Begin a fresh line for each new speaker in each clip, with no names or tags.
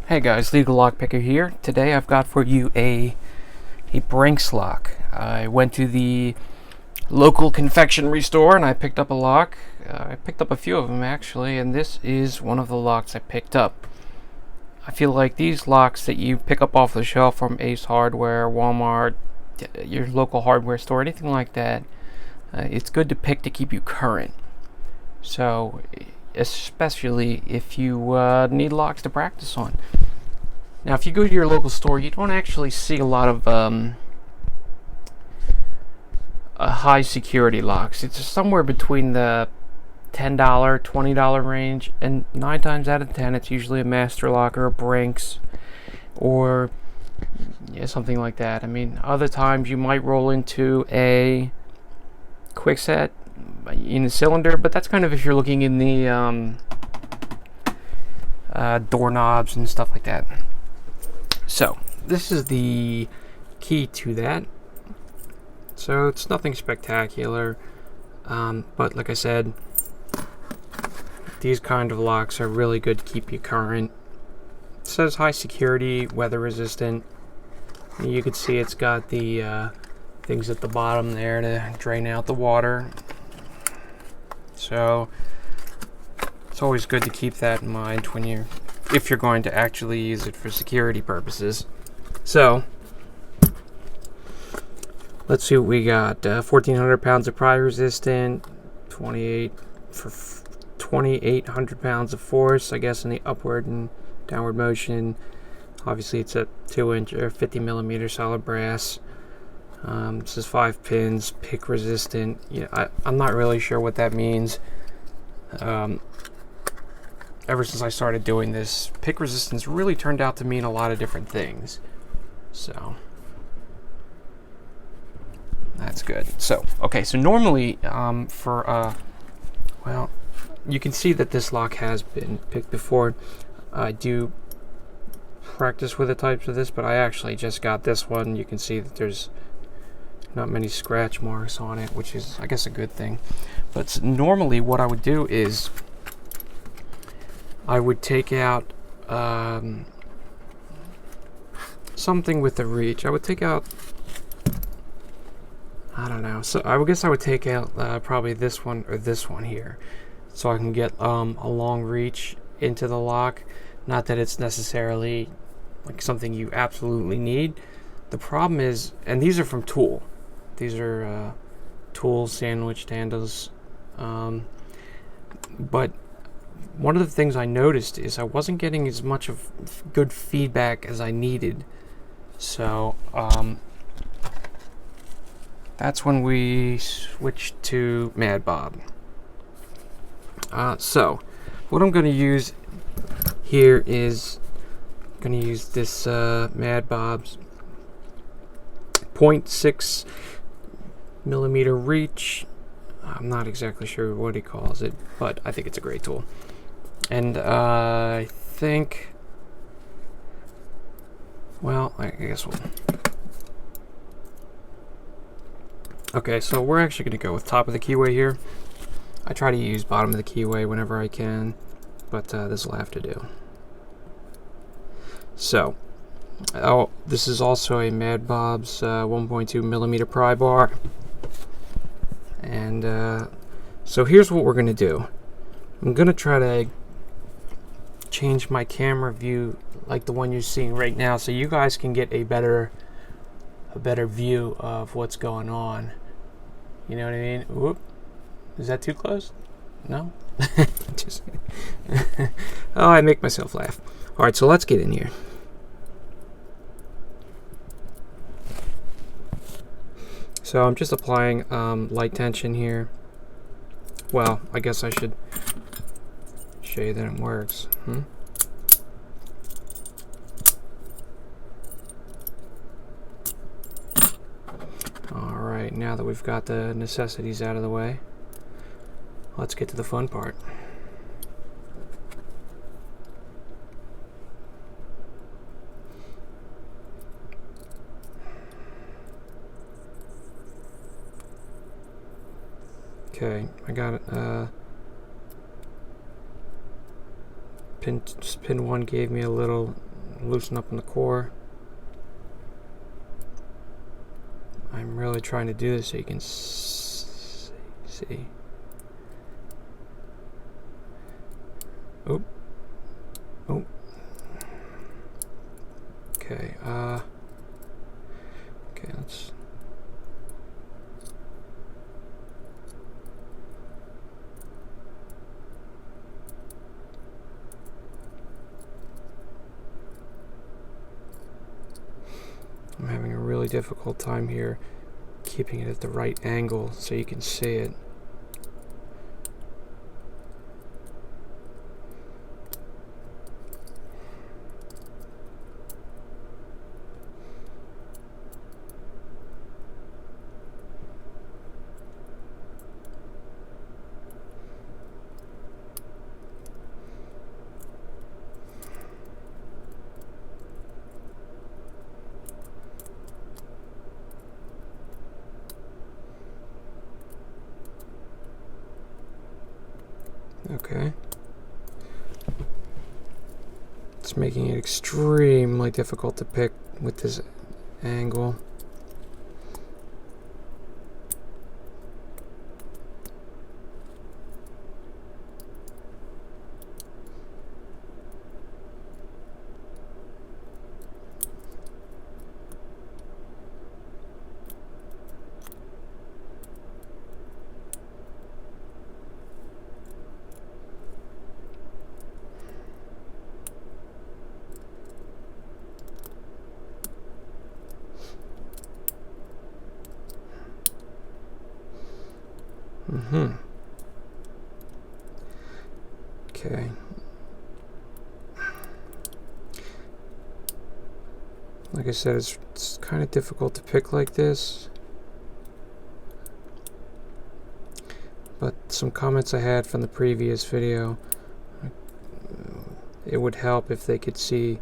Hey guys, LegalLockPicker here. Today I've got for you a Brinks lock. I went to the local confectionery store and I picked up a lock. I picked up a few of them actually, and this is one of the locks I picked up. I feel like these locks that you pick up off the shelf from Ace Hardware, Walmart, your local hardware store, anything like that, it's good to pick to keep you current. So, especially if you need locks to practice on. Now, if you go to your local store, you don't actually see a lot of high security locks. It's somewhere between the $10, $20 range, and 9 times out of 10, it's usually a Master Lock or a Brinks or something like that. I mean, other times you might roll into a Quickset in the cylinder, but that's kind of if you're looking in the doorknobs and stuff like that. So this is the key to that. So it's nothing spectacular, but like I said, these kind of locks are really good to keep you current. It says high security, weather resistant. You can see it's got the things at the bottom there to drain out the water. So it's always good to keep that in mind when if you're going to actually use it for security purposes. So let's see what we got. 1,400 pounds of pry resistant, 2,800 pounds of force, I guess, in the upward and downward motion. Obviously, it's a 2-inch or 50 millimeter solid brass. This is 5 pins, pick resistant. I'm not really sure what that means. Ever since I started doing this, pick resistance really turned out to mean a lot of different things. So that's good. So normally well, you can see that this lock has been picked before. I do practice with the types of this, but I actually just got this one. You can see that there's not many scratch marks on it, which is, I guess, a good thing. But normally what I would do is I would take out something with the reach. I would take out, I don't know, so I guess I would take out probably this one or this one here, so I can get a long reach into the lock. Not that it's necessarily like something you absolutely need. The problem is, and these are from Tool. These are Tool sandwiched handles. But one of the things I noticed is I wasn't getting as much of good feedback as I needed. So that's when we switched to Mad Bob. So what I'm going to use here is I'm going to use this Mad Bob's 0.6 millimeter reach. I'm not exactly sure what he calls it, but I think it's a great tool. And I think, well, I guess we'll. Okay, so we're actually going to go with top of the keyway here. I try to use bottom of the keyway whenever I can, but this will have to do. So, this is also a Mad Bob's 1.2 millimeter pry bar. And so here's what we're going to do. I'm going to try to change my camera view like the one you're seeing right now, so you guys can get a better view of what's going on. You know what I mean? Whoop. Is that too close? No? Just oh, I make myself laugh. Alright, so let's get in here. So I'm just applying light tension here. Well, I guess I should show you that it works. Alright, now that we've got the necessities out of the way, let's get to the fun part. Okay, I got it. Pin 1 gave me a little loosen up on the core. I'm really trying to do this so you can see. Oop. Oh. Okay, okay, let's... I'm having a really difficult time here keeping it at the right angle so you can see it. Okay. It's making it extremely difficult to pick with this angle. Okay. Like I said, it's kind of difficult to pick like this. But some comments I had from the previous video, it would help if they could see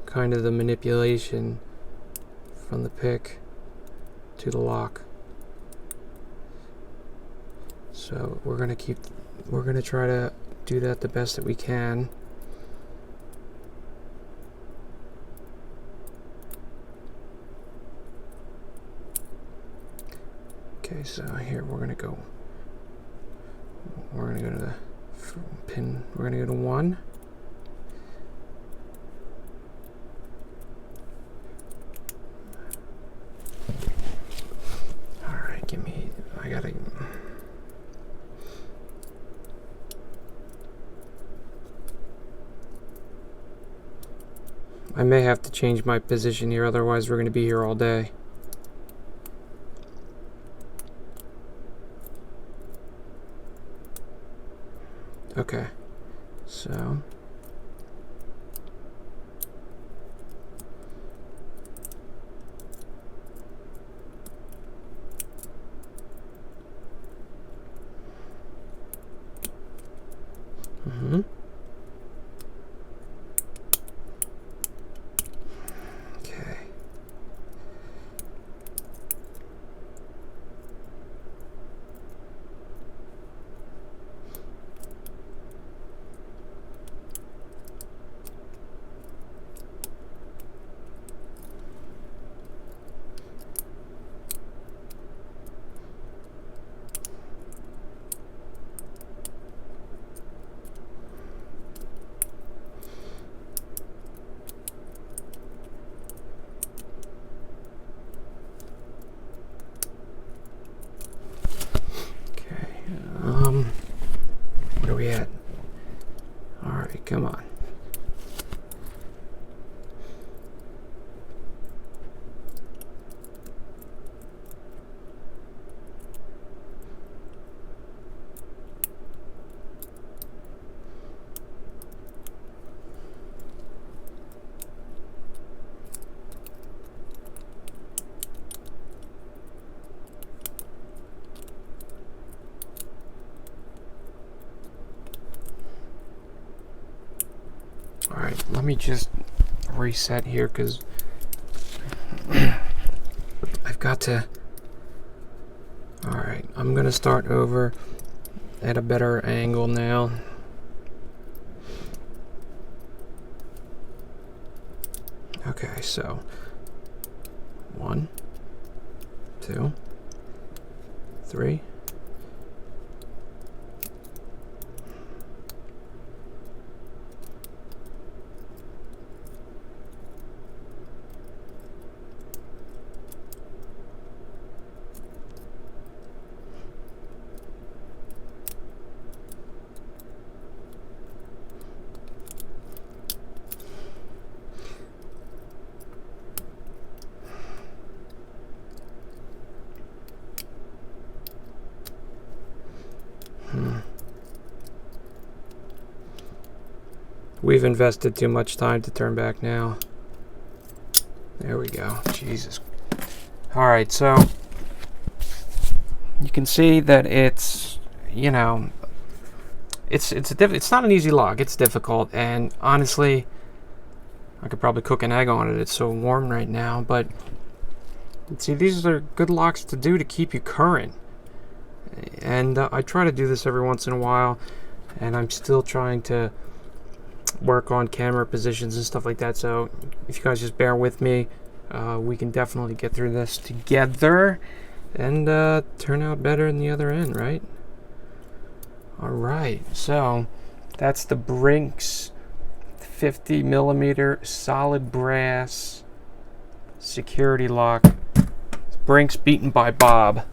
kind of the manipulation from the pick to the lock. So we're gonna try to do that the best that we can. Okay, so here we're gonna go to the pin, we're gonna go to 1. Alright, I may have to change my position here, otherwise we're going to be here all day. Okay, so okay. Where are we at? All right, come on. Alright, let me just reset here because I've got to... Alright, I'm going to start over at a better angle now. Okay, so 1, 2, 3. We've invested too much time to turn back now. There we go. Jesus. All right, so you can see that it's, you know, it's not an easy lock. It's difficult, and honestly, I could probably cook an egg on it. It's so warm right now, but see, these are good locks to do to keep you current. And I try to do this every once in a while, and I'm still trying to work on camera positions and stuff like that. So if you guys just bear with me, we can definitely get through this together and turn out better in the other end, right? All right, so that's the Brinks 50 millimeter solid brass security lock. Brinks beaten by Bob.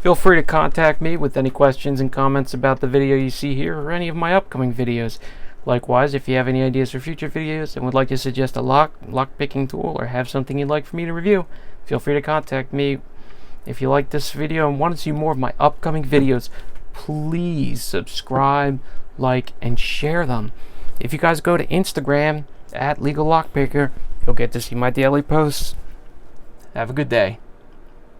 Feel free to contact me with any questions and comments about the video you see here or any of my upcoming videos. Likewise, if you have any ideas for future videos and would like to suggest a lock picking tool, or have something you'd like for me to review, feel free to contact me. If you like this video and want to see more of my upcoming videos, please subscribe, like, and share them. If you guys go to Instagram at LegalLockPicker, you'll get to see my daily posts. Have a good day.